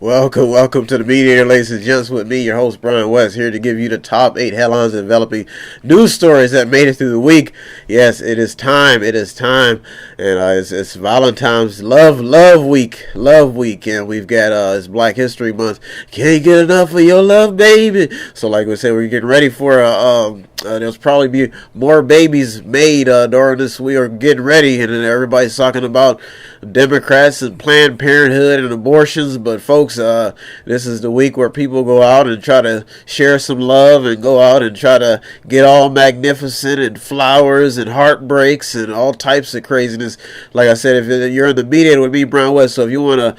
Welcome to the Mediator, ladies and gents, with me, your host, Brian West, here to give you the top 8 headlines enveloping news stories that made it through the week. Yes, it is time, and it's Valentine's Love Week, and we've got, it's Black History Month. Can't get enough of your love, baby. So like we said, we're getting ready for, there'll probably be more babies made during this week, or getting ready, and then everybody's talking about Democrats and Planned Parenthood and abortions, but folks, this is the week where people go out and try to share some love and go out and try to get all magnificent and flowers and heartbreaks and all types of craziness. Like I said, if you're in the media with me, Brown West, so if you want to,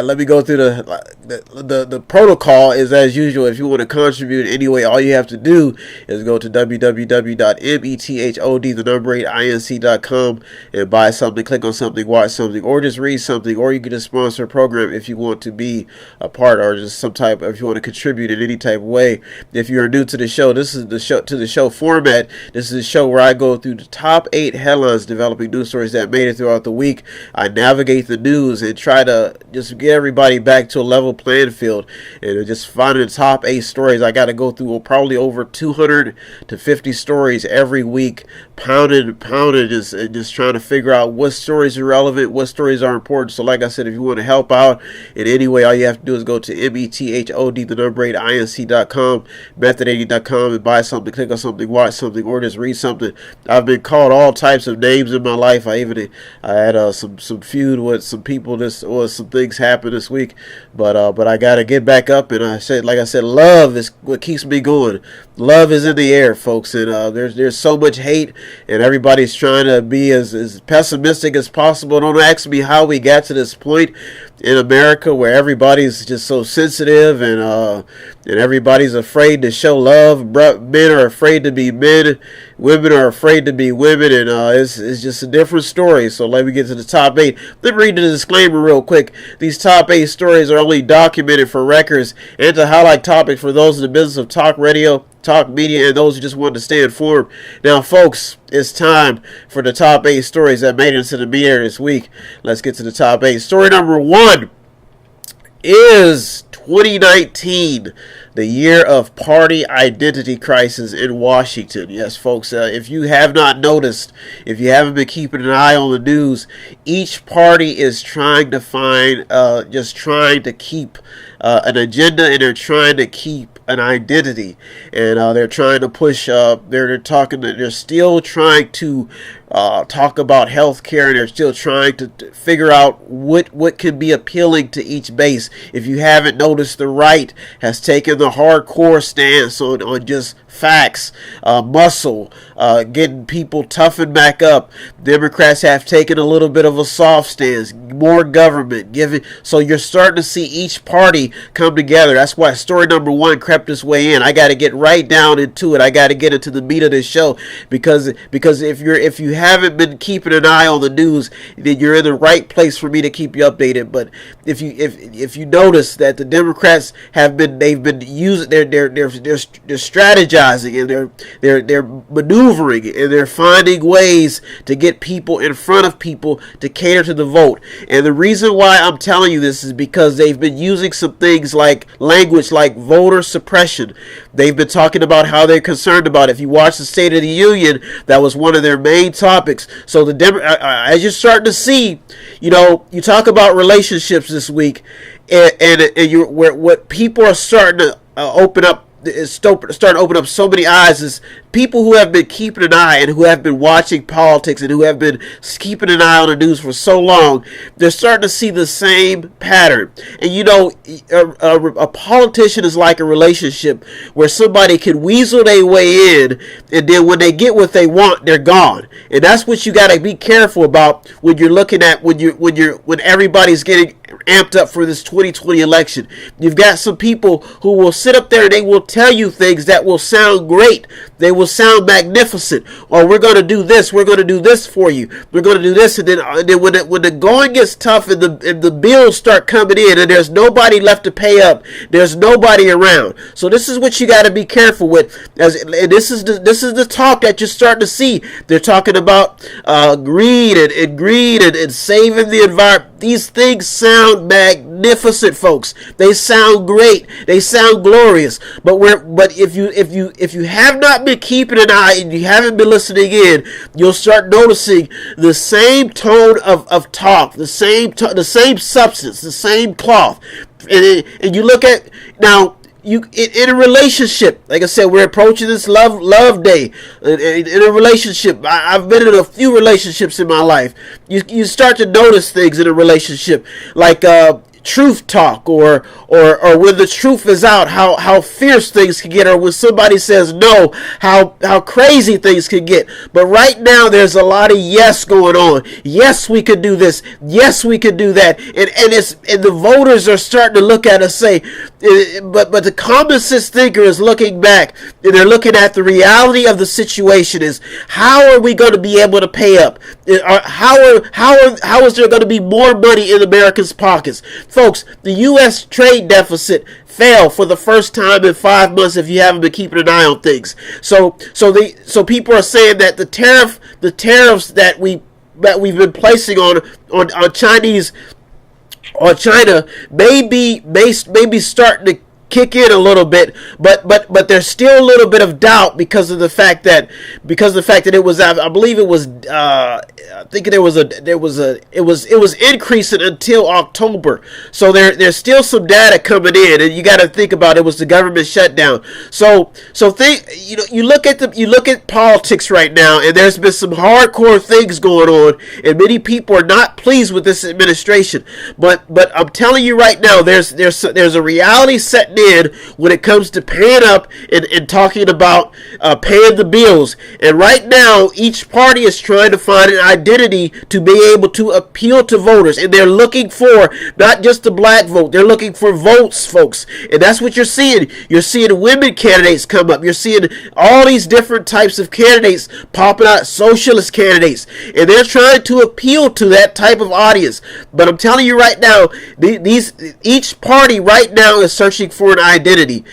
let me go through the protocol is as usual. If you want to contribute anyway, all you have to do is go to www.method8inc.com and buy something, click on something, watch something, or just read something, or you can just sponsor a program if you want to be a part, or just some type of, if you want to contribute in any type of way. If you're new to the show, this is the show format. This is the show where I go through the top 8 headlines developing news stories that made it throughout the week. I navigate the news and try to just get everybody back to a level playing field, and just finding the top 8 stories. I got to go through probably over 200 to 50 stories every week, pounded, just trying to figure out what stories are relevant, what stories are important. So like I said, if you want to help out in any way, all you have to do is go to method8inc.com, method80.com, and buy something, click on something, watch something, or just read something. I've been called all types of names in my life. I had some feud with some people. Some things happened this week, but I gotta get back up, and like I said, love is what keeps me going. Love is in the air, folks, and there's so much hate, and everybody's trying to be as pessimistic as possible. Don't ask me how we got to this point in America where everybody's just so sensitive, and everybody's afraid to show love. Men are afraid to be men, women are afraid to be women, and it's just a different story. So let me get to the top 8. Let me read the disclaimer real quick. These top 8 stories are only documented for records and to highlight topics for those in the business of talk radio, talk media, and those who just want to stay informed. Now, folks, it's time for the top 8 stories that made it into the media this week. Let's get to the top 8. Story number 1 is 2019, the year of party identity crisis in Washington. Yes, folks, if you have not noticed, if you haven't been keeping an eye on the news, each party is trying to find, just trying to keep an agenda, and they're trying to keep an identity, and they're trying to push, they're still trying to talk about healthcare, and they're still trying to figure out what can be appealing to each base. If you haven't noticed, the right has taken the hardcore stance on just facts, muscle, getting people toughened back up. Democrats have taken a little bit of a soft stance, more government, so you're starting to see each party come together. That's why story number 1 crept its way in. I got to get right down into it. I got to get into the meat of this show, because if you haven't been keeping an eye on the news, then you're in the right place for me to keep you updated. But if you notice that the Democrats they've been using, they're strategizing, and they're maneuvering, and they're finding ways to get people in front of people to cater to the vote. And the reason why I'm telling you this is because they've been using some things like language like voter suppression. They've been talking about how they're concerned about it. If you watch the State of the Union, that was one of their main topics. So as you're starting to see, you talk about relationships this week, and what people are starting to open up. Is starting to open up so many eyes is people who have been keeping an eye and who have been watching politics and who have been keeping an eye on the news for so long. They're starting to see the same pattern. And a politician is like a relationship where somebody can weasel their way in, and then when they get what they want, they're gone. And that's what you got to be careful about when you're looking at when everybody's getting amped up for this 2020 election. You've got some people who will sit up there and they will tell you things that will sound great. They will sound magnificent. Or we're going to do this. We're going to do this for you. We're going to do this. And then when the going gets tough and the bills start coming in and there's nobody left to pay up, there's nobody around. So this is what you got to be careful with. And this is the talk that you're starting to see. They're talking about greed and saving the environment. these things sound magnificent, folks. They sound great. They sound glorious. But if you have not been keeping an eye and you haven't been listening in, you'll start noticing the same tone of talk, the same substance, the same cloth. And you look at now. In a relationship, like I said, we're approaching this love day. In a relationship, I've been in a few relationships in my life. You start to notice things in a relationship, like truth talk, or when the truth is out, how fierce things can get, or when somebody says no, how crazy things can get. But right now there's a lot of yes going on. Yes, we could do this. Yes, we could do that. And the voters are starting to look at us say, but the common sense thinker is looking back, and they're looking at the reality of the situation is, how are we going to be able to pay up? How is there going to be more money in Americans' pockets? Folks, the U.S. trade deficit fell for the first time in 5 months if you haven't been keeping an eye on things. So people are saying that the tariffs that we've been placing on China may be starting to kick in a little bit, but there's still a little bit of doubt because of the fact that it was, I believe it was, I think it was increasing until October. So there's still some data coming in, and you got to think about it was the government shutdown. So you look at politics right now, and there's been some hardcore things going on, and many people are not pleased with this administration. But I'm telling you right now, there's a reality setting in when it comes to paying up and talking about paying the bills. And right now, each party is trying to find an identity to be able to appeal to voters, and they're looking for not just the black vote, they're looking for votes, folks. And that's what you're seeing. You're seeing women candidates come up. You're seeing all these different types of candidates popping out, socialist candidates, and they're trying to appeal to that type of audience. But I'm telling you right now, each party right now is searching for an identity.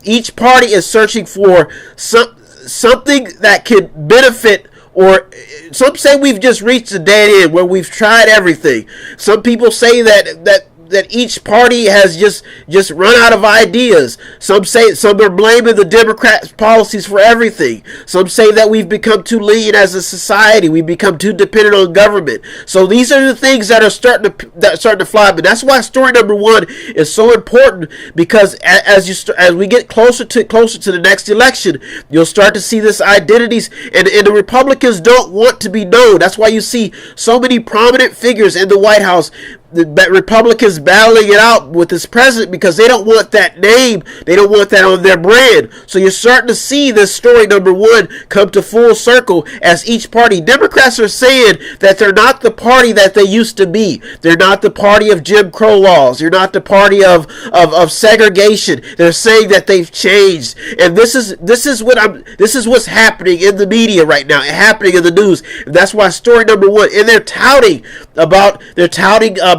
Each party is searching for something that can benefit. Or some say we've just reached a dead end where we've tried everything. Some people say that each party has just run out of ideas. Some are blaming the Democrats' policies for everything. Some say that we've become too lean as a society. We've become too dependent on government. So these are the things that are starting to fly. But that's why story number one is so important, because as we get closer to the next election, you'll start to see this identities, and the Republicans don't want to be known. That's why you see so many prominent figures in the White House, the Republicans battling it out with this president, because they don't want that name. They don't want that on their brand. So you're starting to see this story number one come to full circle as each party. Democrats are saying that they're not the party that they used to be. They're not the party of Jim Crow laws. You're not the party of segregation. They're saying that they've changed. And this is what's happening in the media right now, happening in the news. And that's why story number one. And they're touting about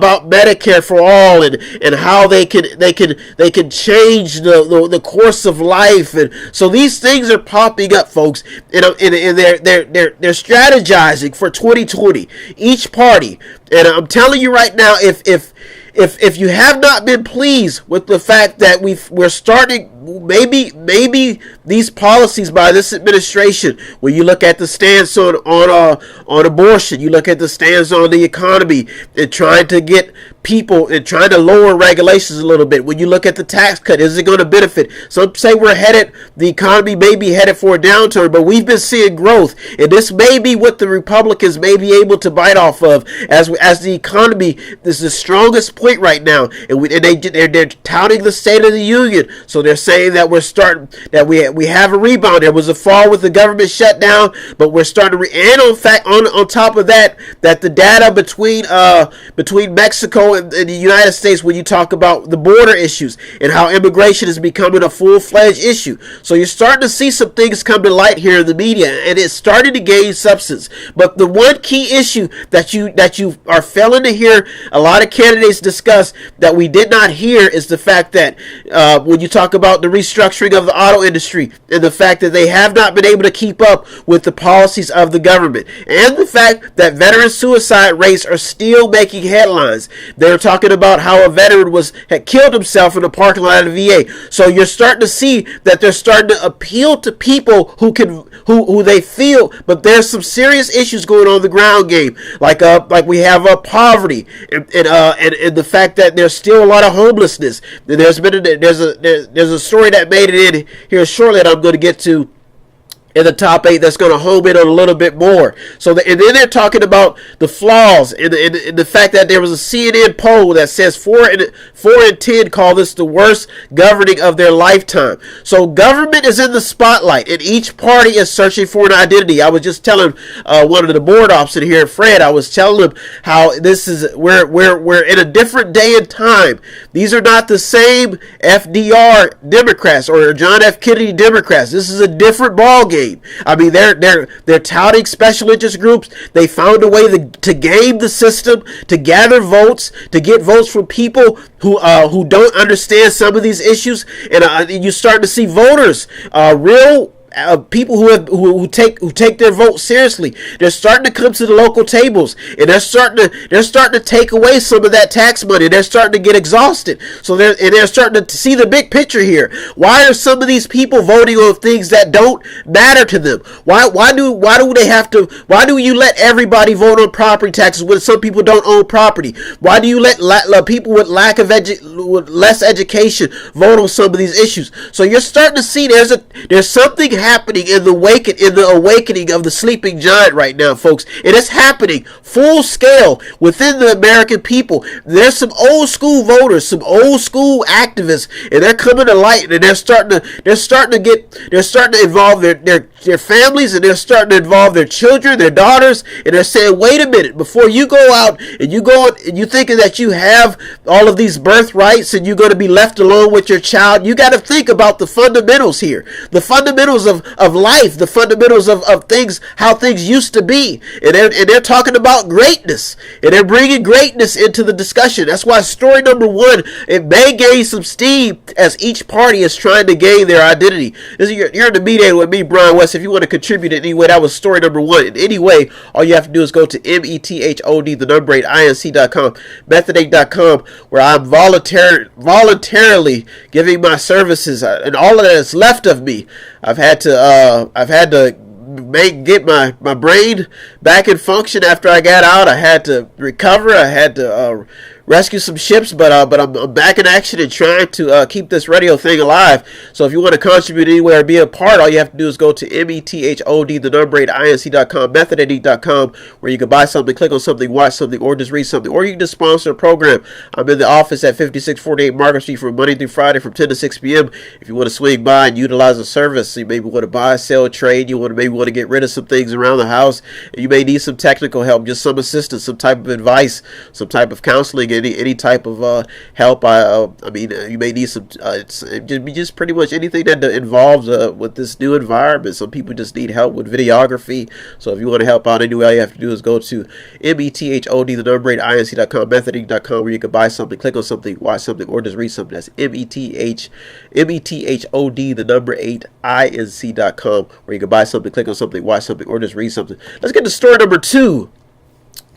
Medicare for all, and how they can change the course of life. And so these things are popping up, folks, and they're strategizing for 2020, each party. And I'm telling you right now, if you have not been pleased with the fact that we're starting, maybe these policies by this administration, when you look at the stance on abortion, you look at the stance on the economy, and trying to get people and trying to lower regulations a little bit. When you look at the tax cut, is it going to benefit? Some say the economy may be headed for a downturn, but we've been seeing growth, and this may be what the Republicans may be able to bite off of as the economy is the strongest point right now, and they're touting the State of the Union. So they're saying that we have a rebound. There was a fall with the government shutdown, but we're starting to and on top of that the data between Mexico and the United States, when you talk about the border issues and how immigration is becoming a full-fledged issue. So you're starting to see some things come to light here in the media, and it's starting to gain substance. But the one key issue that you are failing to hear a lot of candidates discuss that we did not hear is the fact that when you talk about the restructuring of the auto industry and the fact that they have not been able to keep up with the policies of the government, and the fact that veteran suicide rates are still making headlines. They're talking about how a veteran had killed himself in the parking lot of the VA. So you're starting to see that they're starting to appeal to people who they feel, but there's some serious issues going on in the ground game, like we have poverty and the fact that there's still a lot of homelessness. There's a story that made it in here shortly that I'm going to get to in the top 8 that's going to home in on a little bit more. And then they're talking about the flaws in the fact that there was a CNN poll that says 4 in 10 call this the worst governing of their lifetime. So government is in the spotlight, and each party is searching for an identity. I was just telling one of the board ops in here, Fred, I was telling him how this is we're in a different day and time. These are not the same FDR Democrats or John F. Kennedy Democrats. This is a different ball game. I mean, they're touting special interest groups. They found a way to game the system, to gather votes, to get votes from people who don't understand some of these issues, and you're starting to see voters, real people who take their vote seriously. They're starting to come to the local tables, and they're starting to take away some of that tax money. They're starting to get exhausted. So they're starting to see the big picture here. Why are some of these people voting on things that don't matter to them? Why do you let everybody vote on property taxes when some people don't own property? Why do you let people with with less education vote on some of these issues? So you're starting to see there's something happening in the awakening of the sleeping giant right now, folks. It is happening full scale within the American people. There's some old school voters, some old school activists, and they're coming to light, and they're starting to involve their families, and they're starting to involve their children, their daughters, and they're saying, wait a minute, before you go out and you thinking that you have all of these birthrights and you're going to be left alone with your child, you got to think about the fundamentals here, the fundamentals of life, the fundamentals of things, how things used to be, and they're talking about greatness, and they're bringing greatness into the discussion. That's why story number 1, it may gain some steam as each party is trying to gain their identity. You're in the meeting with me, Brian West. If you want to contribute in any way, that was story number 1. In any way, all you have to do is go to METHOD, the number 8, INC.com, Method8.com, where I'm voluntarily giving my services, and all of that is left of me. I've had to get my brain back in function after I got out. I had to recover. I had to rescue some ships, but I'm back in action and trying to keep this radio thing alive. So if you want to contribute anywhere or be a part, all you have to do is go to METHOD, the number 8, INC.com, Method8.com, where you can buy something, click on something, watch something, or just read something, or you can just sponsor a program. I'm in the office at 5648 Market Street from Monday through Friday from 10 to 6 p.m. If you want to swing by and utilize the service, so you maybe want to buy, sell, trade, you maybe want to get rid of some things around the house, and you may need some technical help, just some assistance, some type of advice, some type of counseling, any type of help. You may need some just pretty much anything that involves with this new environment. Some people just need help with videography. So if you want to help out anyway, all you have to do is go to METHOD, the number 8, INC.com, Method8.com, where you can buy something, click on something, watch something, or just read something. That's METHOD, the number 8, INC.com, where you can buy something, click on something, watch something, or just read something. Let's get to story number 2.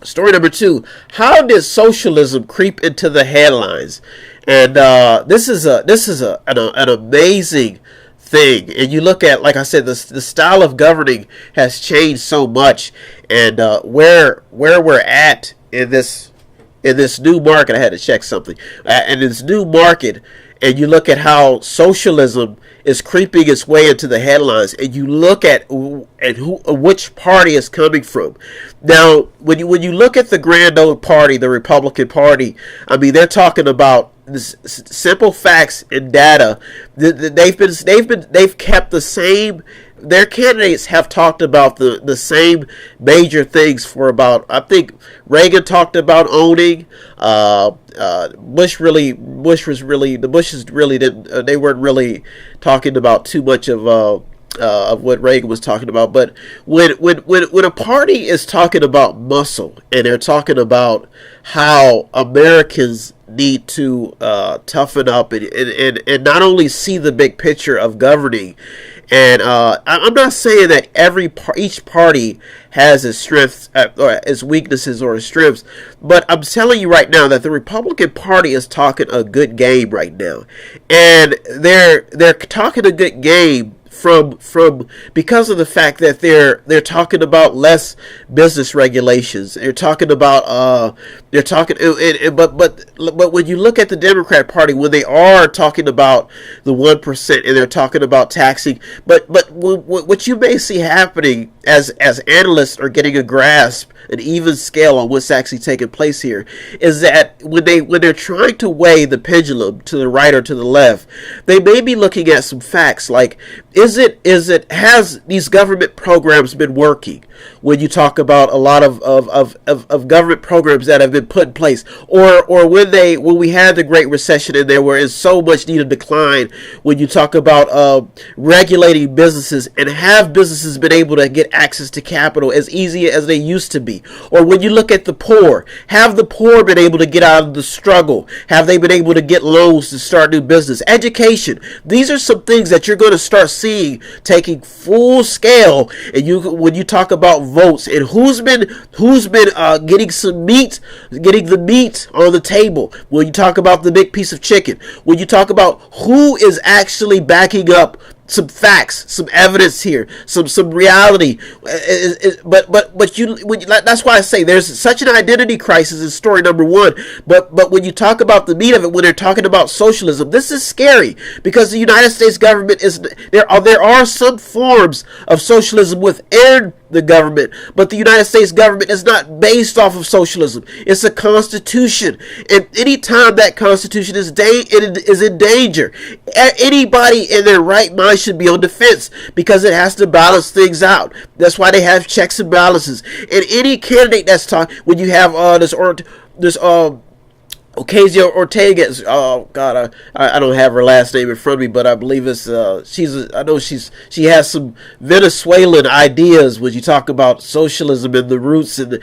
Story number 2, how did socialism creep into the headlines? And this is an amazing thing. And you look at, like I said, the style of governing has changed so much, and where we're at in this new market. I had to check something. In this new market, and you look at how socialism is creeping its way into the headlines, and you look at which party is coming from. Now, when you look at the grand old party, the Republican Party, I mean, they're talking about this simple facts and data. They've kept the same. Their candidates have talked about the same major things for about, I think Reagan talked about owning. The Bushes really didn't. They weren't really talking about too much of of what Reagan was talking about. But when a party is talking about muscle and they're talking about how Americans need to toughen up and not only see the big picture of governing, and I'm not saying that each party has its strengths or its weaknesses or its strengths, but I'm telling you right now that the Republican Party is talking a good game right now, and they're talking a good game from because of the fact that they're talking about less business regulations. They're talking about but when you look at the Democrat Party, when they are talking about the 1% and they're talking about taxing, but what you may see happening as analysts are getting a grasp, an even scale on what's actually taking place here, is that when they're trying to weigh the pendulum to the right or to the left, they may be looking at some facts like, has these government programs been working? When you talk about a lot of government programs that have been put in place, or when we had the Great Recession and there was so much need of decline, when you talk about regulating businesses, and have businesses been able to get access to capital as easy as they used to be? Or when you look at the poor, have the poor been able to get out of the struggle? Have they been able to get loans to start new business? Education. These are some things that you're going to start seeing taking full scale. And when you talk about votes and who's been getting the meat on the table, when you talk about the big piece of chicken, when you talk about who is actually backing up some facts, some evidence here, some reality, but that's why I say there's such an identity crisis in story number one. But when you talk about the meat of it, when they're talking about socialism, this is scary, because the United States government there are some forms of socialism within the government, but the United States government is not based off of socialism. It's a constitution, and anytime that constitution is in danger, anybody in their right mind should be on defense, because it has to balance things out. That's why they have checks and balances. And any candidate that's talking, when you have this Ocasio-Cortez, oh God, I don't have her last name in front of me, but I believe it's she has some Venezuelan ideas when you talk about socialism and the roots, and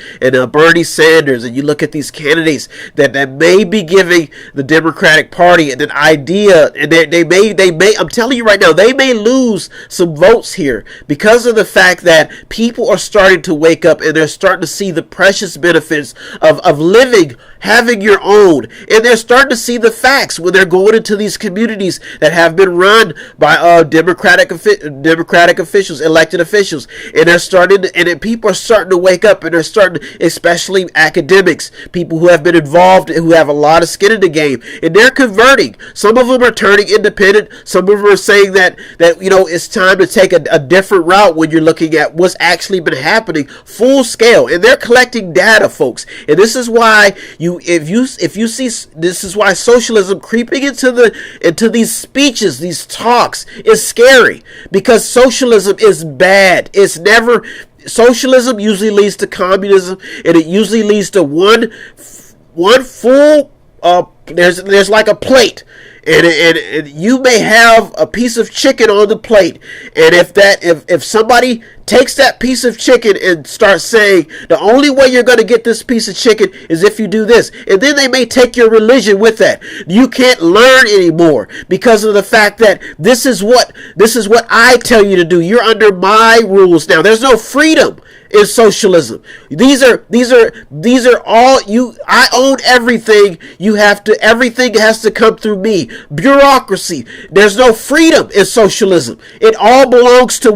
Bernie Sanders, and you look at these candidates that may be giving the Democratic Party an idea, and they may I'm telling you right now, they may lose some votes here because of the fact that people are starting to wake up and they're starting to see the precious benefits of living, having your own. And they're starting to see the facts when they're going into these communities that have been run by Democratic officials, elected officials, and people are starting to wake up, and they're starting, especially academics, people who have been involved, who have a lot of skin in the game, and they're converting. Some of them are turning independent. Some of them are saying that it's time to take a different route when you're looking at what's actually been happening full scale, and they're collecting data, folks. And this is why if you see, this is why socialism creeping into these speeches, these talks, is scary, because socialism is bad. Socialism usually leads to communism, and it usually leads to one full there's like a plate, and you may have a piece of chicken on the plate, and if somebody takes that piece of chicken and starts saying the only way you're going to get this piece of chicken is if you do this, and then they may take your religion with that, you can't learn anymore because of the fact that this is what I tell you to do. You're under my rules now. There's no freedom in socialism. These are all you. I own everything. Everything has to come through me. Bureaucracy. There's no freedom in socialism. It all belongs to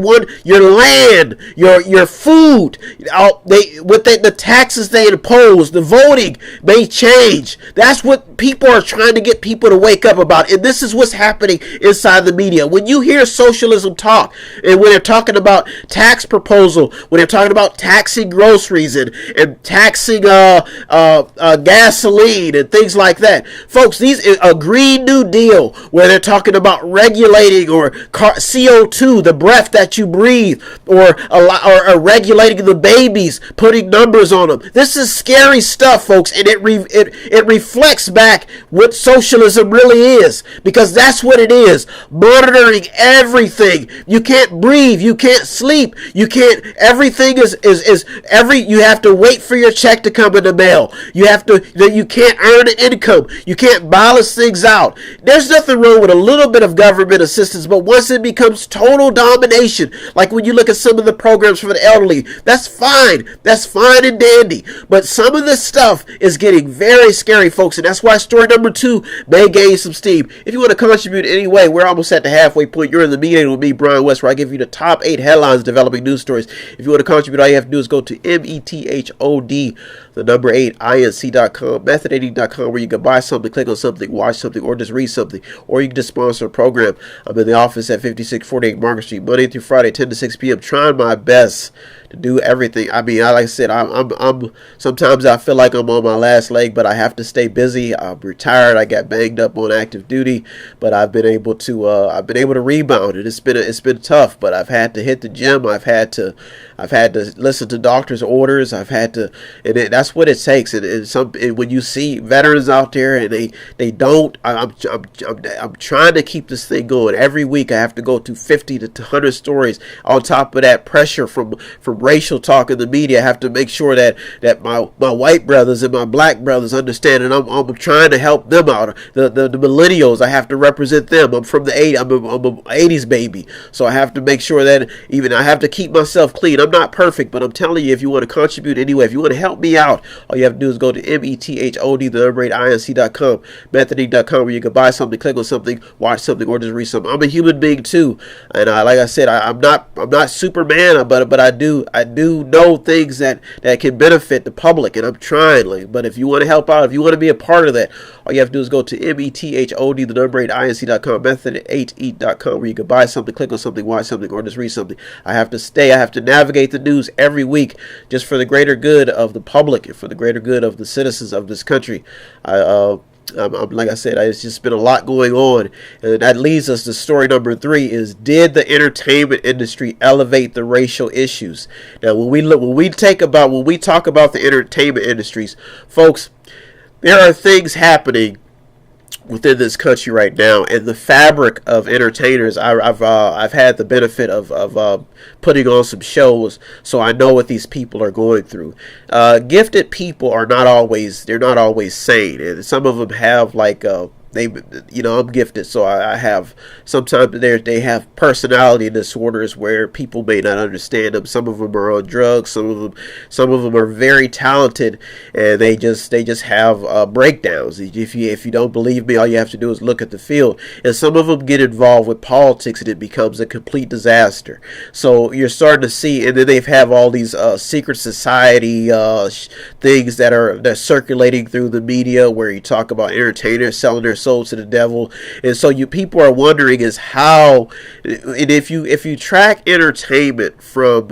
your land, your food. The taxes they impose, the voting may change. That's what people are trying to get people to wake up about. And this is what's happening inside the media. When you hear socialism talk, and when they're talking about tax proposal, when they're talking about taxing groceries and taxing gasoline and things like that, folks, these a Green New Deal, where they're talking about regulating or CO2, the breath that you breathe, or regulating the babies, putting numbers on them. This is scary stuff, folks, and it reflects back what socialism really is, because that's what it is. Monitoring everything. You can't breathe. You can't sleep. You can't. Everything is you have to wait for your check to come in the mail. You can't earn an income. You can't balance things out. There's nothing wrong with a little bit of government assistance, but once it becomes total domination, like when you look at some of the programs for the elderly, that's fine. That's fine and dandy. But some of this stuff is getting very scary, folks, and that's why story number 2 may gain some steam. If you want to contribute anyway, we're almost at the halfway point. You're in the meeting with me, Brian West, where I give you the top 8 headlines developing news stories. If you want to contribute, all you have to do is go to METHOD, the number 8, INC.com, method80.com, where you can buy something, click on something, watch something, or just read something, or you can just sponsor a program. I'm in the office at 5648 Market Street, Monday through Friday, 10 to 6 p.m., trying my best to do everything. I mean, like I said, I'm sometimes I feel like I'm on my last leg, but I have to stay busy. I'm retired. I got banged up on active duty, but I've been able to rebound. And it's been tough, but I've had to hit the gym. I've had to listen to doctor's orders. That's what it takes. And when you see veterans out there and they don't, I'm trying to keep this thing going. Every week I have to go to 50 to 100 stories. On top of that, pressure from racial talk in the media. I have to make sure that my white brothers and my black brothers understand, and I'm trying to help them out. The millennials, I have to represent them. I'm from the 80s. I'm a 80s baby, so I have to make sure that I have to keep myself clean. I'm not perfect, but I'm telling you, if you want to contribute anyway, if you want to help me out, all you have to do is go to METHOD, the number 8, INC.com, method80.com, where you can buy something, click on something, watch something, or just read something. I'm a human being too, and like I said, I'm not Superman, but I do know things that can benefit the public, and I'm trying. But if you want to help out, if you want to be a part of that, all you have to do is go to METHOD, the number 8, INC.com, method8.com, where you can buy something, click on something, watch something, or just read something. I have to navigate the news every week just for the greater good of the public and for the greater good of the citizens of this country. Like I said, it's just been a lot going on, and that leads us to story number 3: is did the entertainment industry elevate the racial issues? Now, when we talk about the entertainment industries, folks, there are things happening within this country right now, and the fabric of entertainers. I've had the benefit of putting on some shows, so I know what these people are going through. Gifted people are not always sane, and some of them have I'm gifted, so I have sometimes they have personality disorders where people may not understand them. Some of them are on drugs. Some of them are very talented, and they just have breakdowns. If you don't believe me, all you have to do is look at the field. And some of them get involved with politics, and it becomes a complete disaster. So you're starting to see, and then they have all these secret society things that are circulating through the media, where you talk about entertainers selling their souls to the devil. And so people are wondering is how, and if you track entertainment from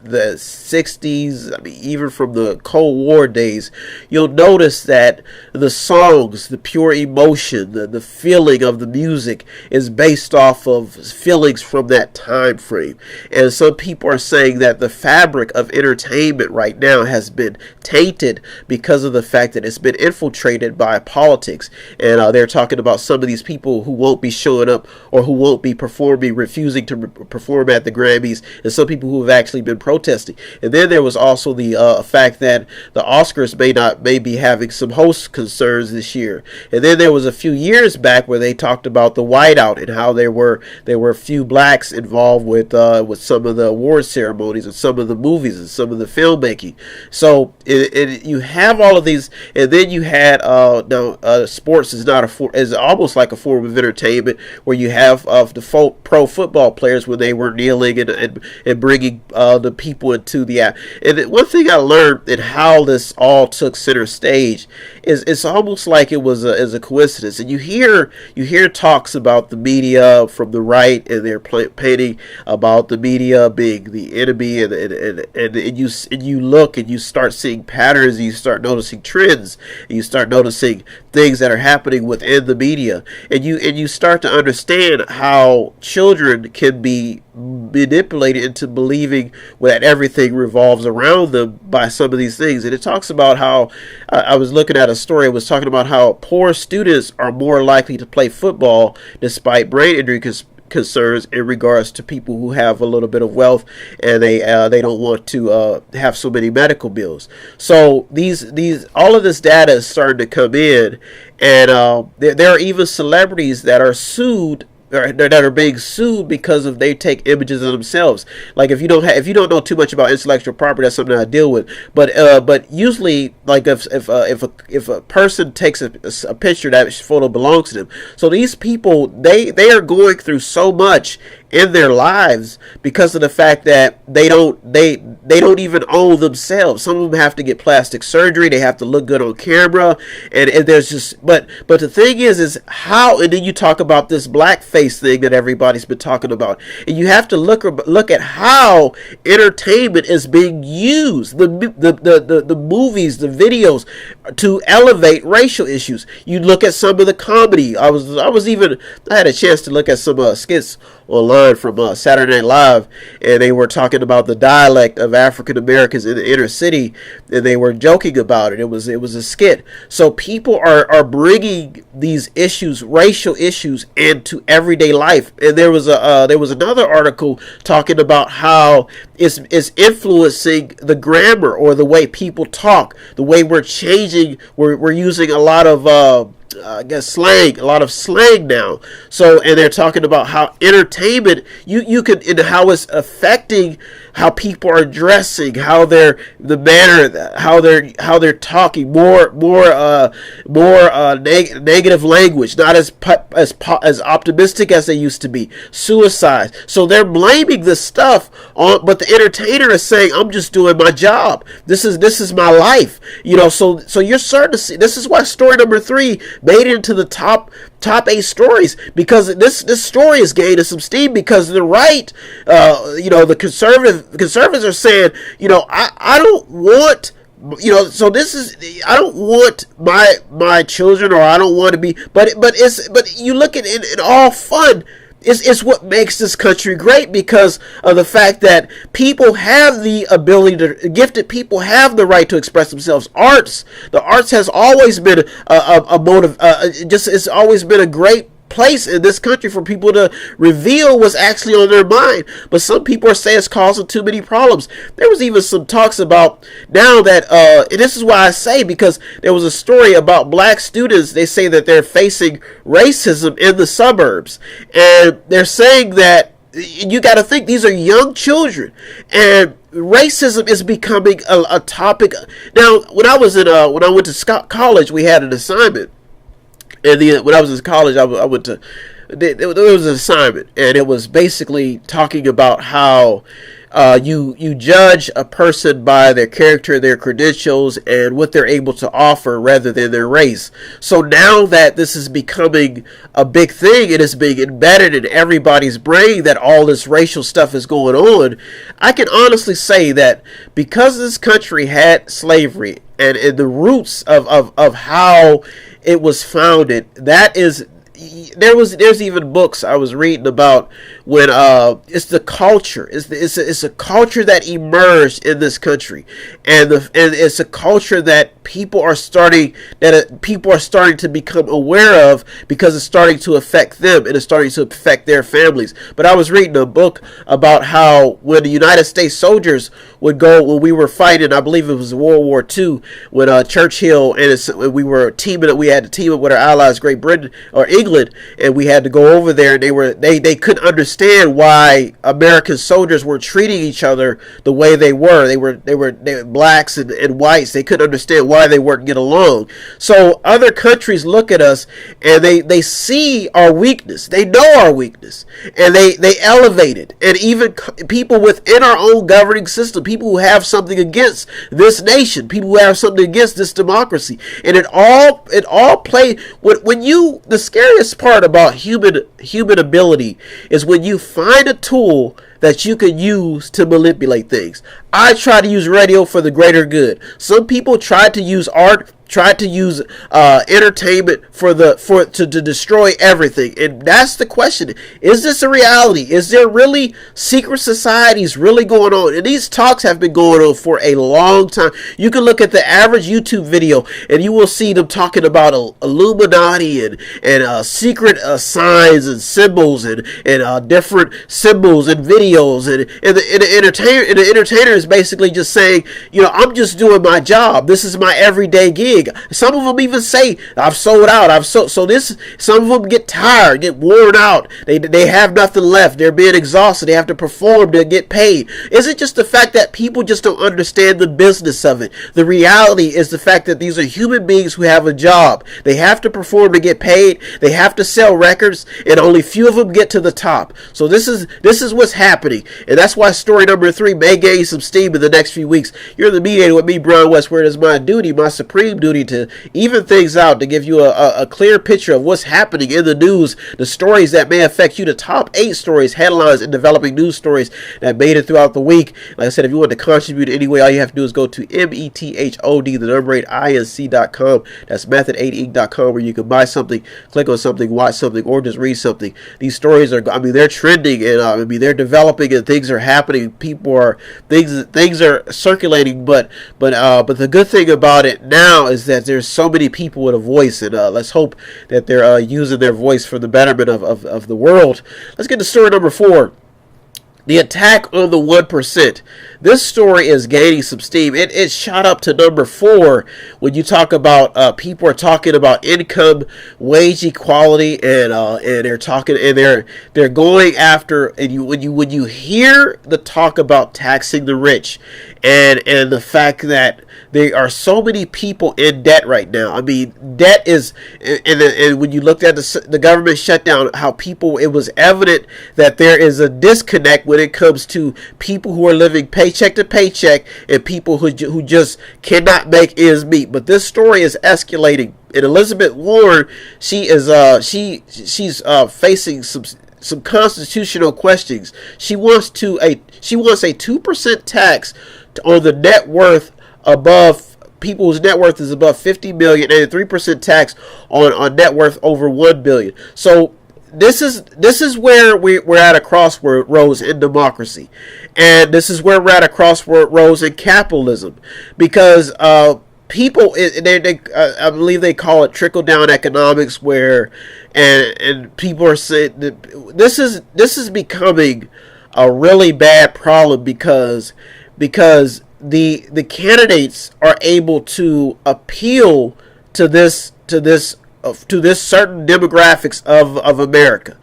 the 60s, I mean, even from the Cold War days, you'll notice that the songs, the pure emotion, the feeling of the music is based off of feelings from that time frame. And some people are saying that the fabric of entertainment right now has been tainted because of the fact that it's been infiltrated by politics. And they're talking about some of these people who won't be showing up or who won't be performing, refusing to perform at the Grammys, and some people who have actually been protesting. And then there was also the fact that the Oscars may be having some host concerns this year. And then there was a few years back where they talked about the whiteout and how there were a few blacks involved with some of the award ceremonies and some of the movies and some of the filmmaking. So you have all of these, and then you had sports is almost like a form of entertainment, where you have the pro football players when they were kneeling and bringing the people into the app. And one thing I learned in how this all took center stage is it's almost like it was as a coincidence. And you hear talks about the media from the right, and they're painting about the media being the enemy, and you look and you start seeing patterns, and you start noticing trends, and you start noticing things that are happening within the media, and you start to understand how children can be manipulated into believing that everything revolves around them by some of these things. And it talks about how I was looking at a story. It was talking about how poor students are more likely to play football despite brain injury concerns in regards to people who have a little bit of wealth, and they don't want to have so many medical bills. So these all of this data is starting to come in, and there are even celebrities that are sued, or that are being sued because of they take images of themselves. Like if you don't know too much about intellectual property, that's something I deal with. But usually, like if a person takes a picture, that photo belongs to them. So these people, they are going through so much in their lives because of the fact that they don't even own themselves. Some of them have to get plastic surgery. They have to look good on camera, and there's just but the thing is how. And then you talk about this blackface thing that everybody's been talking about, and you have to look at how entertainment is being used, the movies, the videos, to elevate racial issues. You look at some of the comedy. I had a chance to look at some skits online from Saturday Night Live, and they were talking about the dialect of African Americans in the inner city, and they were joking about it. It was a skit. So people are bringing these issues, racial issues, into everyday life. And there was another article talking about how it's influencing the grammar, or the way people talk, the way we're changing. We're using a lot of I guess slang, a lot of slang now. So, and they're talking about how entertainment, you could, and how it's affecting how people are dressing, how they're, the manner, how they're talking, more negative language, not as optimistic as they used to be. Suicide. So they're blaming this stuff on, but the entertainer is saying, I'm just doing my job. This is my life. So you're starting to see. This is why story number 3 made it into the top 8 stories, because this story is gaining some steam, because the right, the conservatives are saying, I don't want, so this is, I don't want my children, or I don't want to be, but you look at it in all fun. It's what makes this country great, because of the fact that people have the ability to, gifted people have the right to express themselves. The arts has always been a motive. It's always been a great place in this country for people to reveal what's actually on their mind. But some people are saying it's causing too many problems. There was even some talks about now that, and this is why I say, because there was a story about black students. They say that they're facing racism in the suburbs, and they're saying that, you got to think, these are young children, and racism is becoming a topic. Now, when I went to college, we had an assignment. And when I was in college, I went to, there was an assignment, and it was basically talking about how you judge a person by their character, their credentials, and what they're able to offer, rather than their race. So now that this is becoming a big thing, it is being embedded in everybody's brain that all this racial stuff is going on. I can honestly say that because this country had slavery, and in the roots of how it was founded, there's even books I was reading about when it's the culture, it's a culture that emerged in this country, and it's a culture that people are starting to become aware of, because it's starting to affect them, and it's starting to affect their families. But I was reading a book about how when the United States soldiers would go, when we were fighting, I believe it was World War II, when Churchill and we had to team up with our allies, Great Britain or England, and we had to go over there, and they couldn't understand understand why American soldiers were treating each other the way they were. They were blacks and whites. They couldn't understand why they weren't getting along. So other countries look at us and they see our weakness. They know our weakness, and they elevate it. And even people within our own governing system, people who have something against this nation, people who have something against this democracy, and it all play when you. The scariest part about human ability is when you find a tool that you can use to manipulate things. I try to use radio for the greater good. Some people try to use art, try to use entertainment to destroy everything. And that's the question. Is this a reality? Is there really secret societies really going on? And these talks have been going on for a long time. You can look at the average YouTube video and you will see them talking about Illuminati and secret signs and symbols and different symbols and videos. And the entertainer is basically just saying, I'm just doing my job. This is my everyday gig. Some of them even say, I've sold out. Some of them get tired, get worn out. They have nothing left. They're being exhausted. They have to perform to get paid. Is it just the fact that people just don't understand the business of it? The reality is the fact that these are human beings who have a job. They have to perform to get paid. They have to sell records, and only few of them get to the top. So this is what's happening. And that's why story number 3 may gain some steam in the next few weeks. You're the mediator with me, Brian West, where it is my duty, my supreme duty, to even things out, to give you a clear picture of what's happening in the news, the stories that may affect you, the top 8 stories, headlines, and developing news stories that made it throughout the week. Like I said, if you want to contribute anyway, all you have to do is go to METHOD, the number 8, INC.com. That's method8inc.com, where you can buy something, click on something, watch something, or just read something. These stories are, they're trending, and they're developing, and things are happening. Things are circulating, but the good thing about it now is that there's so many people with a voice, and let's hope that they're using their voice for the betterment of the world. Let's get to story number 4. The attack on the 1%. This story is gaining some steam. It shot up to number 4 when you talk about people are talking about income, wage equality, and they're talking, and they're going after, and when you hear the talk about taxing the rich, and the fact that there are so many people in debt right now. Debt is, and when you looked at the government shutdown, how it was evident that there is a disconnect when it comes to people who are living paycheck to paycheck and people who just cannot make ends meet. But this story is escalating. And Elizabeth Warren, she's facing some constitutional questions. She wants a 2% tax on the net worth above people whose net worth is above 50 million, and a 3% tax on net worth over 1 billion. So this is where we're at a crossroads in democracy, and this is where we're at a crossroads in capitalism, because people, I believe they call it trickle down economics, where and people are saying that this is becoming a really bad problem because the candidates are able to appeal to this certain demographics of America.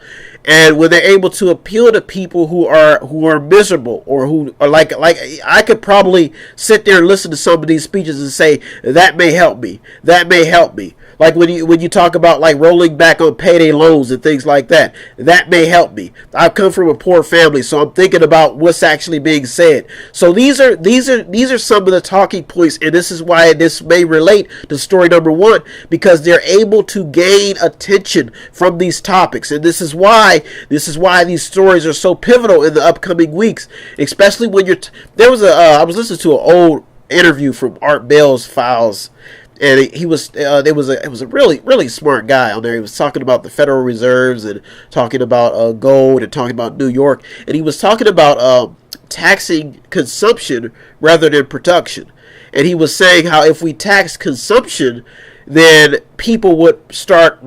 And when they're able to appeal to people who are miserable, or who are like I could probably sit there and listen to some of these speeches and say, that may help me. Like when you talk about like rolling back on payday loans and things like that, that may help me. I come from a poor family, so I'm thinking about what's actually being said. So these are some of the talking points, and this is why this may relate to story number 1, because they're able to gain attention from these topics, and this is why these stories are so pivotal in the upcoming weeks, especially when I was listening to an old interview from Art Bell's Files. And it was a really, really smart guy on there. He was talking about the Federal Reserves and talking about gold and talking about New York. And he was talking about taxing consumption rather than production. And he was saying how if we tax consumption, then people would start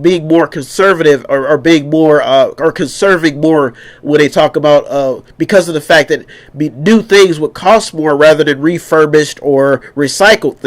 being more conservative, or being more or conserving more when they talk about because of the fact that new things would cost more rather than refurbished or recycled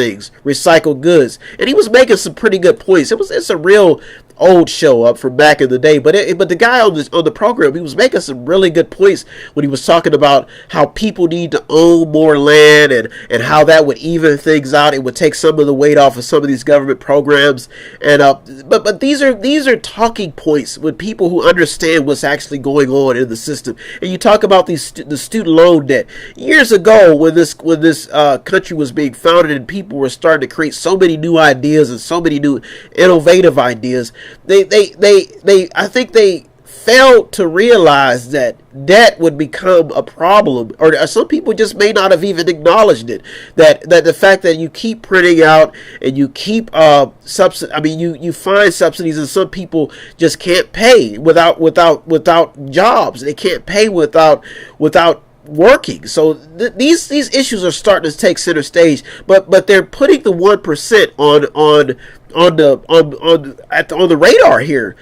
goods. And he was making some pretty good points. It's a real old show up from back in the day, but the guy on the program, he was making some really good points when he was talking about how people need to own more land, and how that would even things out. It would take some of the weight off of some of these government programs, and but these are talking points with people who understand what's actually going on in the system. And you talk about the student loan debt. Years ago, when this country was being founded and people were starting to create so many new ideas and so many new innovative ideas, I think they failed to realize that debt would become a problem, or some people just may not have even acknowledged it. That the fact that you keep printing out and you keep you find subsidies, and some people just can't pay without jobs. They can't pay without working. So these issues are starting to take center stage, but they're putting the 1% on the radar here.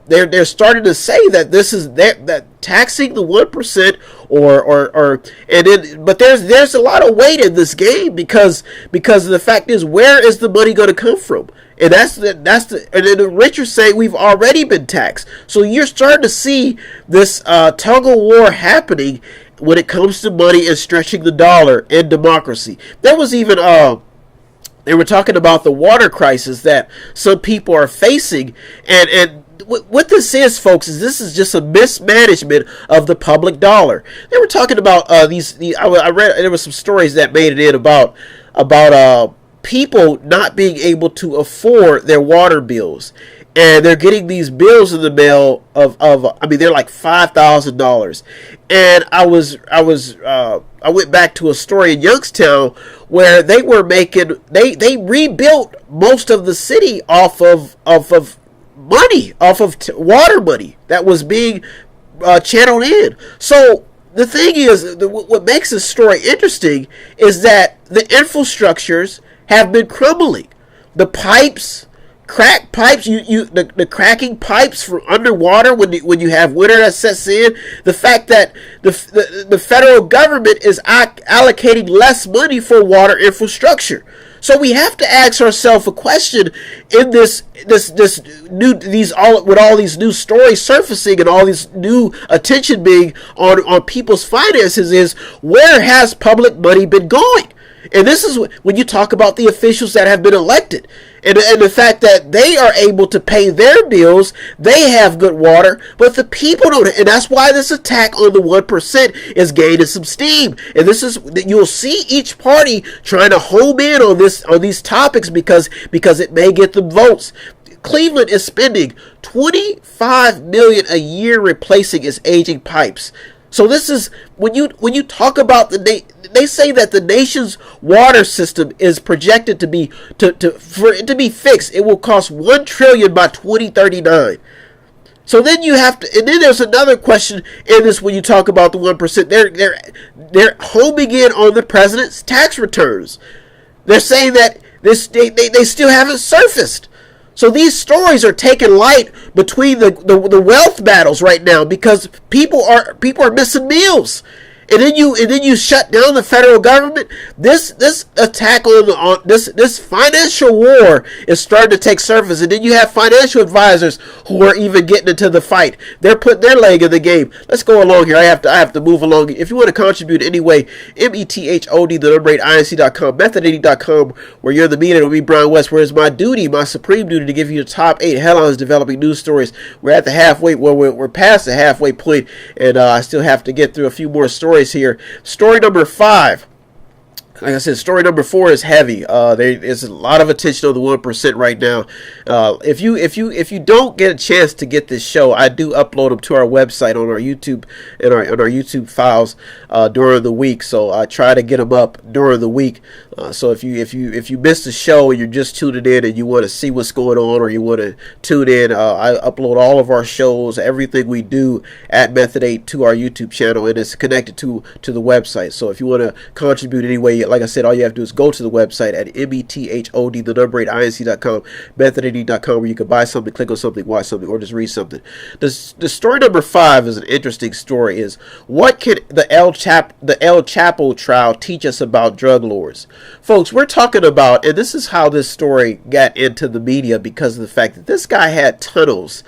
They're starting to say that this is that taxing the 1%, but there's a lot of weight in this game, because the fact is, where is the money going to come from? And and then the rich are saying we've already been taxed. So you're starting to see this tug of war happening when it comes to money and stretching the dollar and democracy. There was even they were talking about the water crisis that some people are facing, and what this is, folks, is this is just a mismanagement of the public dollar. They were talking about I read, there were some stories that made it in about people not being able to afford their water bills, and they're getting these bills in the mail of they're like $5,000. And I went back to a story in Youngstown where they were making they rebuilt most of the city off of money, off of water money that was being channeled in. So the thing is, what makes this story interesting is that the infrastructures have been crumbling. The pipes, crack pipes, the cracking pipes for underwater when you have winter that sets in. The fact that the federal government is allocating less money for water infrastructure. So we have to ask ourselves a question in with all these new stories surfacing and all these new attention being on people's finances, is where has public money been going? And this is when you talk about the officials that have been elected, and the fact that they are able to pay their bills, they have good water, but the people don't. And that's why this attack on the 1% is gaining some steam. And this is, you'll see each party trying to home in on these topics because it may get them votes. Cleveland is spending $25 million a year replacing its aging pipes. So this is when you talk about they say that the nation's water system is projected to be for it to be fixed, it will cost $1 trillion by 2039. So then you have to, and then there's another question in this when you talk about the 1%. They're homing in on the president's tax returns. They're saying that they still haven't surfaced. So these stories are taking light between the wealth battles right now, because people are missing meals. And then you shut down the federal government. This attack on this financial war is starting to take surface, and then you have financial advisors who are even getting into the fight. They're putting their leg in the game. Let's go along here. I have to move along. If you want to contribute anyway, METHOD INC.com, Method80.com, where you're the media with me, Brian West. Where it's my duty, my supreme duty, to give you the top 8 headlines developing news stories. We're at the halfway. Well, we're past the halfway point, and I still have to get through a few more stories here. Story number 5. Like I said, story number 4 is heavy. There is a lot of attention on the 1% right now. If you don't get a chance to get this show, I do upload them to our website on our YouTube and on our YouTube files during the week. So I try to get them up during the week. So if you missed the show and you're just tuning in and you want to see what's going on, or you want to tune in, I upload all of our shows, everything we do at Method 8 to our YouTube channel, and it's connected to the website. So if you want to contribute any way you'd like I said, all you have to do is go to the website at METHOD, the number 8, INC.com, method80.com, where you can buy something, click on something, watch something, or just read something. The story number 5 is an interesting story. Is what can the El Chapo trial teach us about drug lords? Folks, we're talking about, and this is how this story got into the media because of the fact that this guy had tunnels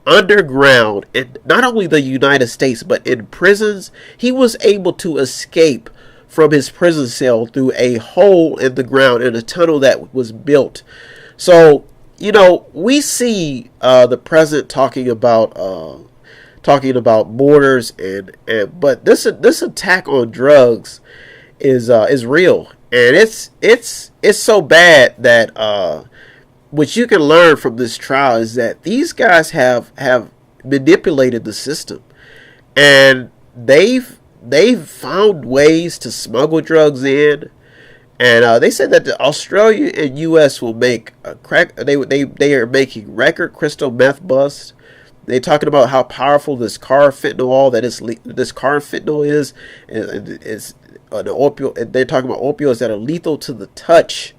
underground in not only the United States but in prisons. He was able to escape from his prison cell through a hole in the ground in a tunnel that was built. So, you know, we see the president talking about borders but this attack on drugs is real, and it's so bad that what you can learn from this trial is that these guys have manipulated the system, and they've found ways to smuggle drugs in. And they said that the Australia and U.S. will make they are making record crystal meth busts. They're talking about how powerful this carfentanil is. It's an opioid. They're talking about opioids that are lethal to the touch.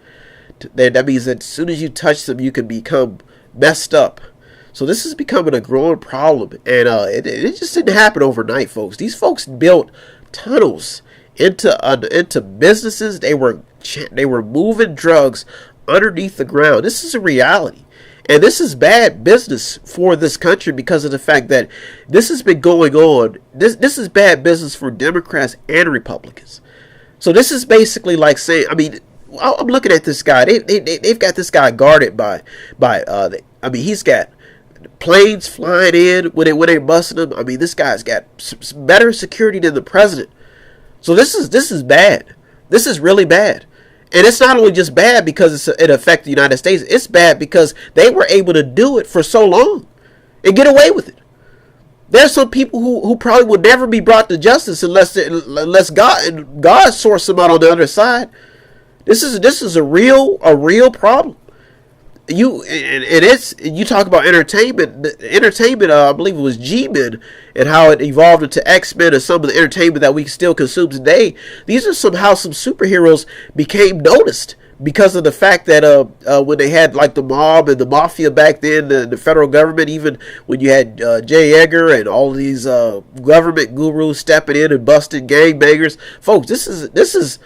That means that as soon as you touch them, you can become messed up. So this is becoming a growing problem, and it just didn't happen overnight, folks. These folks built tunnels into businesses. They were moving drugs underneath the ground. This is a reality, and this is bad business for this country because of the fact that this has been going on. This is bad business for Democrats and Republicans. So this is basically like saying, I mean, I'm looking at this guy. They've got this guy guarded by he's got planes flying in when they busting him. I mean, this guy's got better security than the president. So this is bad. This is really bad. And it's not only just bad because it affects the United States. It's bad because they were able to do it for so long and get away with it. There's some people who probably will never be brought to justice unless God sorts them out on the other side. This is a real problem. You talk about entertainment. I believe it was G-Men and how it evolved into X-Men and some of the entertainment that we still consume today. These are somehow some superheroes became noticed because of the fact that when they had like the mob and the mafia back then, the federal government, even when you had J. Edgar and all these government gurus stepping in and busting gangbangers, folks. This is.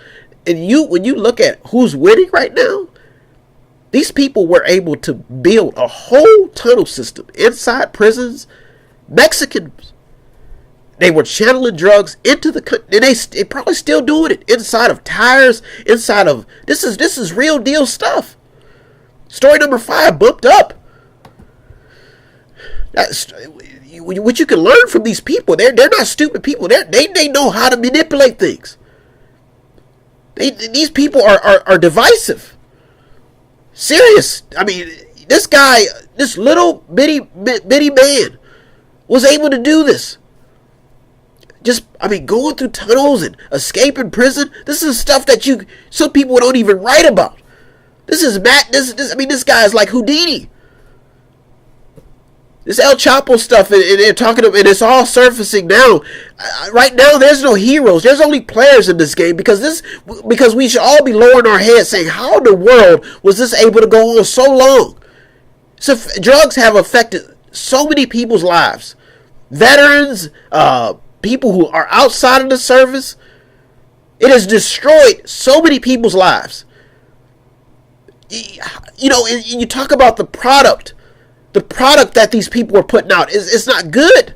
And when you look at who's winning right now, these people were able to build a whole tunnel system inside prisons. Mexicans, they were channeling drugs into the country, and they probably still doing it inside of tires, inside of this is real deal stuff. Story number 5 bumped up. What you can learn from these people, they're not stupid people. They know how to manipulate things. These people are divisive. Serious. I mean, this guy, this little bitty man, was able to do this. Going through tunnels and escaping prison. This is stuff that some people don't even write about. This guy is like Houdini. This El Chapo stuff, and they're talking about, and it's all surfacing now. Right now, there's no heroes. There's only players in this game because we should all be lowering our heads, saying, "How in the world was this able to go on so long?" So drugs have affected so many people's lives, veterans, people who are outside of the service. It has destroyed so many people's lives. You know, and you talk about the product. The product that these people are putting out is not good.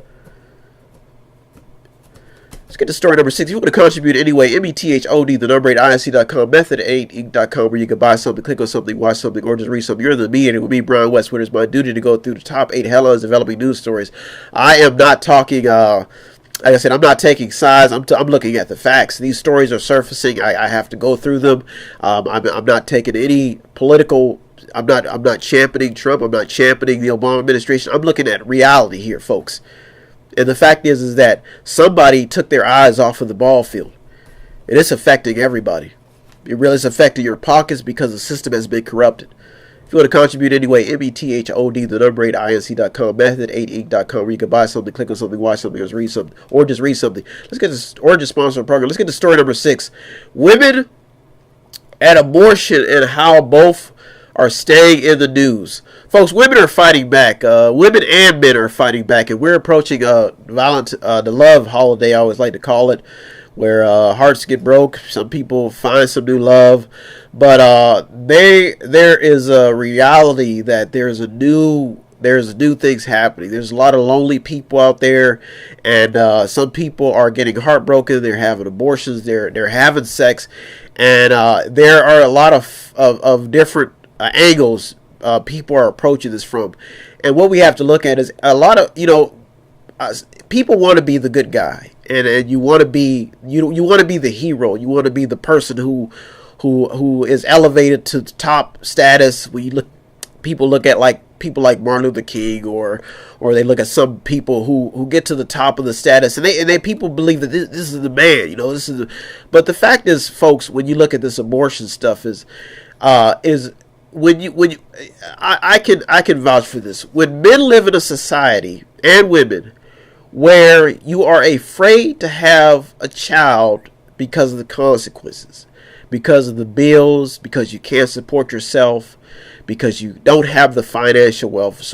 Let's get to story number 6. If you want to contribute anyway, METHOD, the number 8, INC.com, method8inc.com, where you can buy something, click on something, watch something, or just read something. You're in the meeting with me, Brian Westwood. It's my duty to go through the top 8 headlines developing news stories. I am not talking, like I said, I'm not taking sides. I'm looking at the facts. These stories are surfacing. I have to go through them. I'm not taking any political. I'm not championing Trump. I'm not championing the Obama administration. I'm looking at reality here, folks. And the fact is that somebody took their eyes off of the ball field. And it's affecting everybody. It really is affecting your pockets because the system has been corrupted. If you want to contribute anyway, METHOD, the number 8, INC.com, method8inc.com, where you can buy something, click on something, watch something, or just read something. Let's get this Orange sponsor program. Let's get to story number 6. Women at abortion and how both are staying in the news. Folks, women are fighting back. Women and men are fighting back, and we're approaching the love holiday, I always like to call it, where hearts get broke. Some people find some new love, but there is a reality that there's new things happening. There's a lot of lonely people out there, and some people are getting heartbroken. They're having abortions. They're having sex, and there are a lot of different angles people are approaching this from. And what we have to look at is a lot of people want to be the good guy, and you want to be you want to be the hero. You want to be the person who is elevated to top status. People look at people like Martin Luther King, or they look at some people who get to the top of the status, and they people believe that this is the man. But the fact is, folks, when you look at this abortion stuff, I can vouch for this. When men live in a society, and women, where you are afraid to have a child because of the consequences, because of the bills, because you can't support yourself, because you don't have the financial wealth,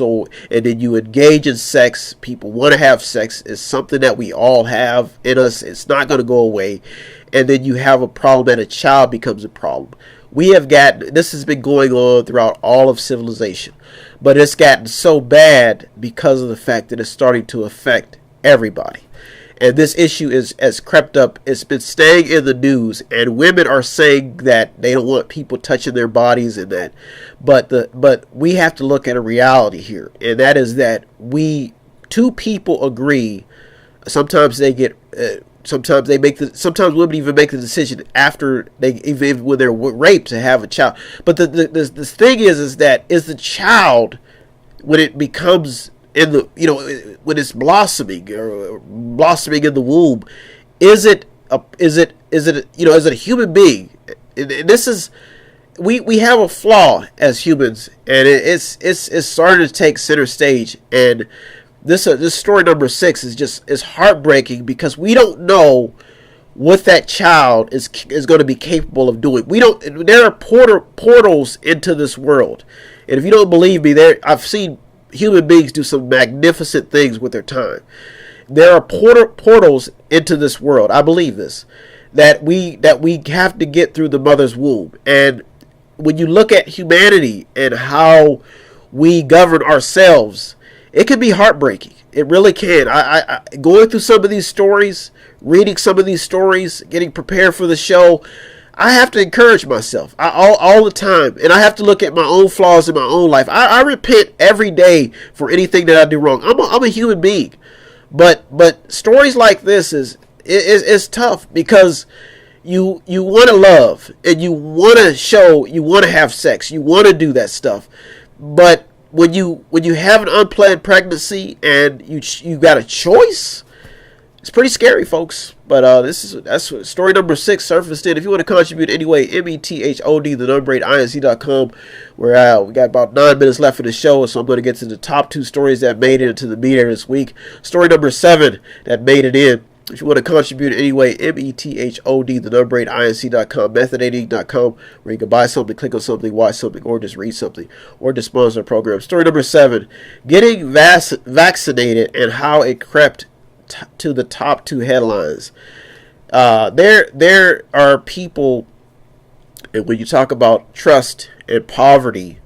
and then you engage in sex. People want to have sex. It's something that we all have in us. It's not going to go away. And then you have a problem, and a child becomes a problem. This has been going on throughout all of civilization, but it's gotten so bad because of the fact that it's starting to affect everybody. And this issue has crept up. It's been staying in the news, and women are saying that they don't want people touching their bodies and that. But we have to look at a reality here, and that is that two people agree. Sometimes they get. Sometimes women even make the decision after even when they're raped to have a child. But the thing is that the child, when it becomes when it's blossoming in the womb, is it a human being? And this is we have a flaw as humans, and it's starting to take center stage. And this story number 6 is heartbreaking, because we don't know what that child is going to be capable of doing. There are portals into this world, and if you don't believe me, I've seen human beings do some magnificent things with their time. There are portals into this world. I believe this, that we have to get through the mother's womb. And when you look at humanity and how we govern ourselves, it can be heartbreaking. It really can. I going through some of these stories, reading some of these stories, getting prepared for the show, I have to encourage myself all the time, and I have to look at my own flaws in my own life. I repent every day for anything that I do wrong. I'm a human being, but stories like this is tough, because you want to love, and you want to show, you want to have sex, you want to do that stuff, but when you have an unplanned pregnancy and you got a choice, it's pretty scary, folks. But that's story number 6 surfaced in. If you want to contribute anyway, METHOD, the number 8, INC.com, where we got about 9 minutes left of the show, so I'm going to get to the top 2 stories that made it into the media this week. Story number 7 that made it in. If you want to contribute anyway, METHOD, the number 8, INC.com, method80.com, where you can buy something, click on something, watch something, or just read something, or just sponsor a program. Story number 7, getting vaccinated and how it crept to the top 2 headlines. There are people, and when you talk about trust and poverty,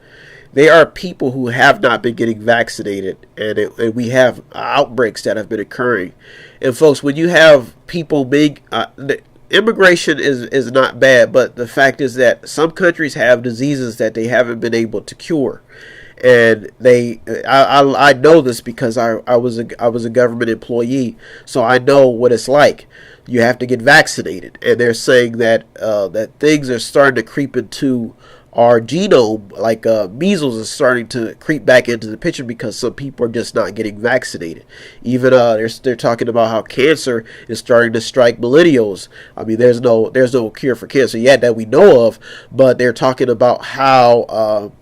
there are people who have not been getting vaccinated, and we have outbreaks that have been occurring. And folks, when you have people being immigration is not bad, but the fact is that some countries have diseases that they haven't been able to cure. And I know this because I was a government employee, so I know what it's like. You have to get vaccinated, and they're saying that that things are starting to creep into our genome, like measles is starting to creep back into the picture because some people are just not getting vaccinated. Even they're talking about how cancer is starting to strike millennials. I mean, there's no cure for cancer yet that we know of, but they're talking about how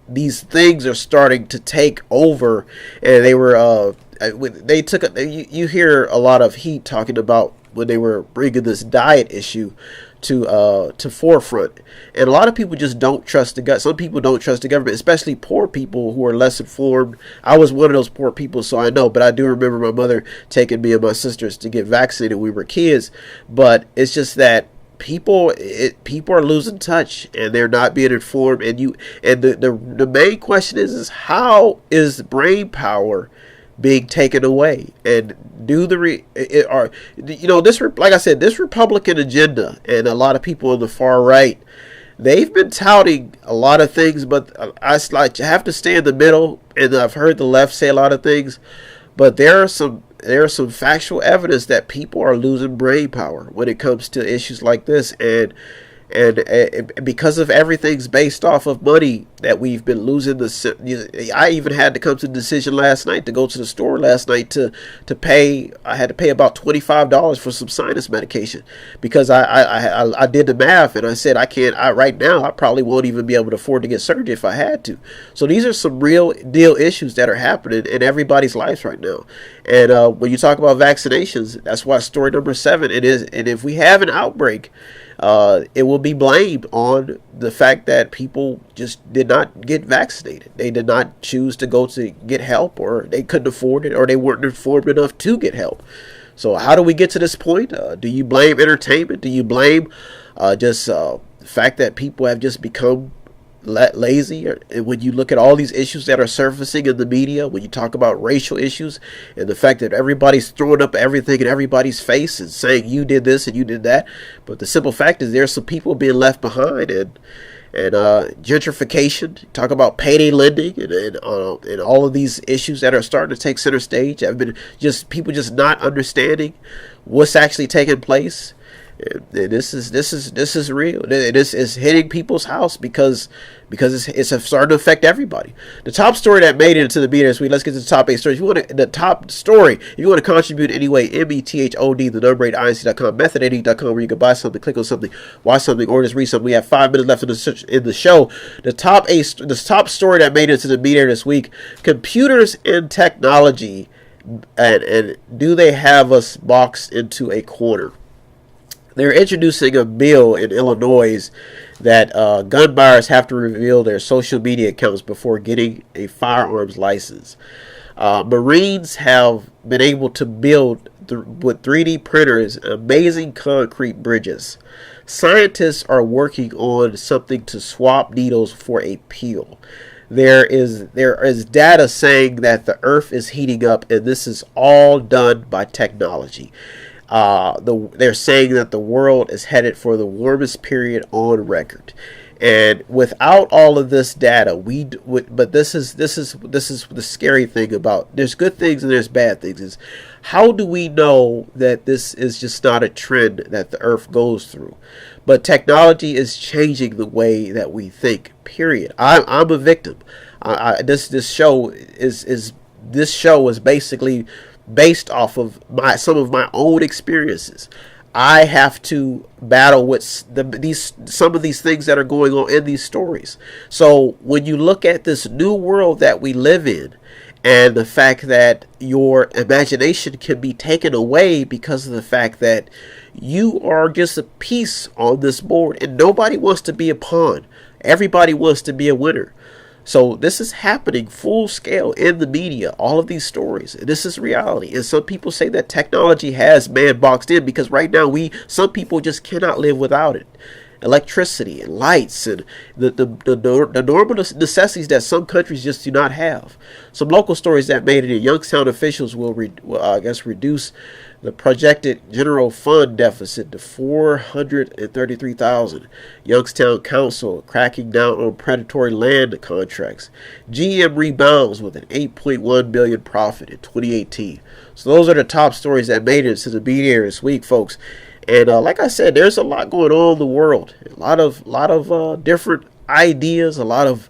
these things are starting to take over, and you hear a lot of heat talking about when they were bringing this diet issue to forefront. And a lot of people just don't trust the gut. Some people don't trust the government, especially poor people who are less informed. I was one of those poor people, so I know. But I do remember my mother taking me and my sisters to get vaccinated when we were kids. But it's just that people are losing touch and they're not being informed. And the main question is how is brain power being taken away? And this, like I said, this Republican agenda and a lot of people on the far right, they've been touting a lot of things, but I have to stay in the middle. And I've heard the left say a lot of things, but there's some factual evidence that people are losing brain power when it comes to issues like this. And because of everything's based off of money that we've been losing. I even had to come to the decision last night to go to the store last night to pay. I had to pay about $25 for some sinus medication because I did the math and I said I can't. Right now I probably won't even be able to afford to get surgery if I had to. So these are some real deal issues that are happening in everybody's lives right now. And when you talk about vaccinations, that's why story number 7 it is. And if we have an outbreak, it will be blamed on the fact that people just did not get vaccinated. They did not choose to go to get help, or they couldn't afford it, or they weren't informed enough to get help. So how do we get to this point? Do you blame entertainment? Do you blame just the fact that people have just become lazy? And when you look at all these issues that are surfacing in the media, when you talk about racial issues and the fact that everybody's throwing up everything in everybody's face and saying you did this and you did that, but the simple fact is there's some people being left behind. And gentrification, talk about payday lending and all of these issues that are starting to take center stage have been just people just not understanding what's actually taking place. And this is real. This is hitting people's house because it's starting to affect everybody. The top story that made it into the media this week. Let's get to the top 8 stories. If you want the top story, if you want to contribute anyway, METHOD, the number 8 INC.com, method80.com, where you can buy something, click on something, watch something, or just read something. We have 5 minutes left in the show. The top story that made it into the media this week: computers and technology, and do they have us boxed into a corner? They're introducing a bill in Illinois that gun buyers have to reveal their social media accounts before getting a firearms license. Marines have been able to build with 3D printers amazing concrete bridges. Scientists are working on something to swap needles for a pill. There is data saying that the Earth is heating up, and this is all done by technology. They're saying that the world is headed for the warmest period on record, and without all of this data, but this is the scary thing about. There's good things and there's bad things. Is how do we know that this is just not a trend that the Earth goes through? But technology is changing the way that we think. Period. I'm a victim. This show is basically based off of some of my own experiences. I have to battle with some of these things that are going on in these stories. So when you look at this new world that we live in, and the fact that your imagination can be taken away because of the fact that you are just a piece on this board, and nobody wants to be a pawn. Everybody wants to be a winner. So this is happening full scale in the media, all of these stories. This is reality. And some people say that technology has man boxed in because right now some people just cannot live without it. Electricity and lights and the normal necessities that some countries just do not have. Some local stories that made it in: Youngstown officials will reduce the projected general fund deficit to $433,000. Youngstown Council cracking down on predatory land contracts. GM rebounds with an $8.1 billion profit in 2018. So those are the top stories that made it to the media this week, folks. And like I said, there's a lot going on in the world. A lot of different ideas, a lot of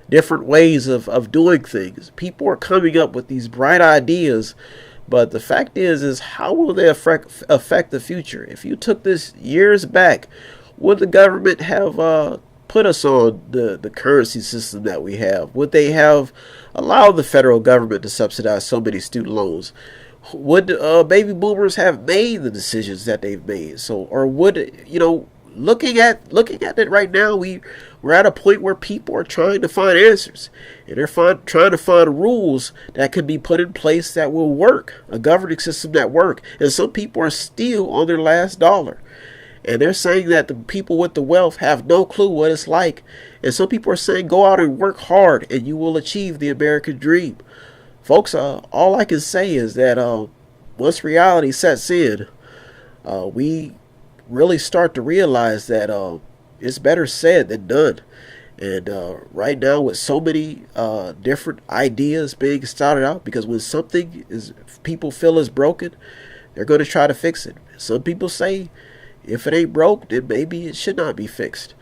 different ways of doing things. People are coming up with these bright ideas. But the fact is how will they affect the future? If you took this years back, would the government have put us on the currency system that we have? Would they have allowed the federal government to subsidize so many student loans? Would baby boomers have made the decisions that they've made? So, or would looking at it right now, we're at a point where people are trying to find answers, and they're trying to find rules that can be put in place that will work, a governing system that work. And some people are still on their last dollar, and they're saying that the people with the wealth have no clue what it's like. And some people are saying go out and work hard, and you will achieve the American dream. Folks, all I can say is that once reality sets in, we really start to realize that it's better said than done. And right now, with so many different ideas being started out, because when something is people feel is broken, they're going to try to fix it. Some people say if it ain't broke, then maybe it should not be fixed.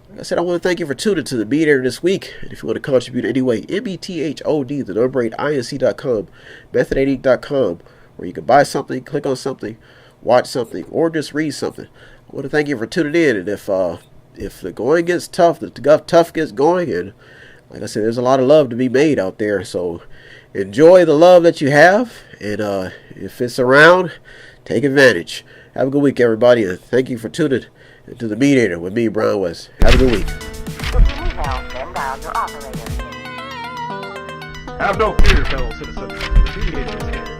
Like I said, I want to thank you for tuning to the Meat this week. And if you want to contribute anyway, METHOD, the number 8, INC.com, method8inc.com, where you can buy something, click on something, watch something, or just read something. I want to thank you for tuning in. And if the going gets tough, the tough gets going, and like I said, there's a lot of love to be made out there. So enjoy the love that you have, and if it's around, take advantage. Have a good week, everybody, and thank you for tuning to the Mediator with me, Brian West. Have a good week. Have no fear, fellow citizens. The Mediator is here.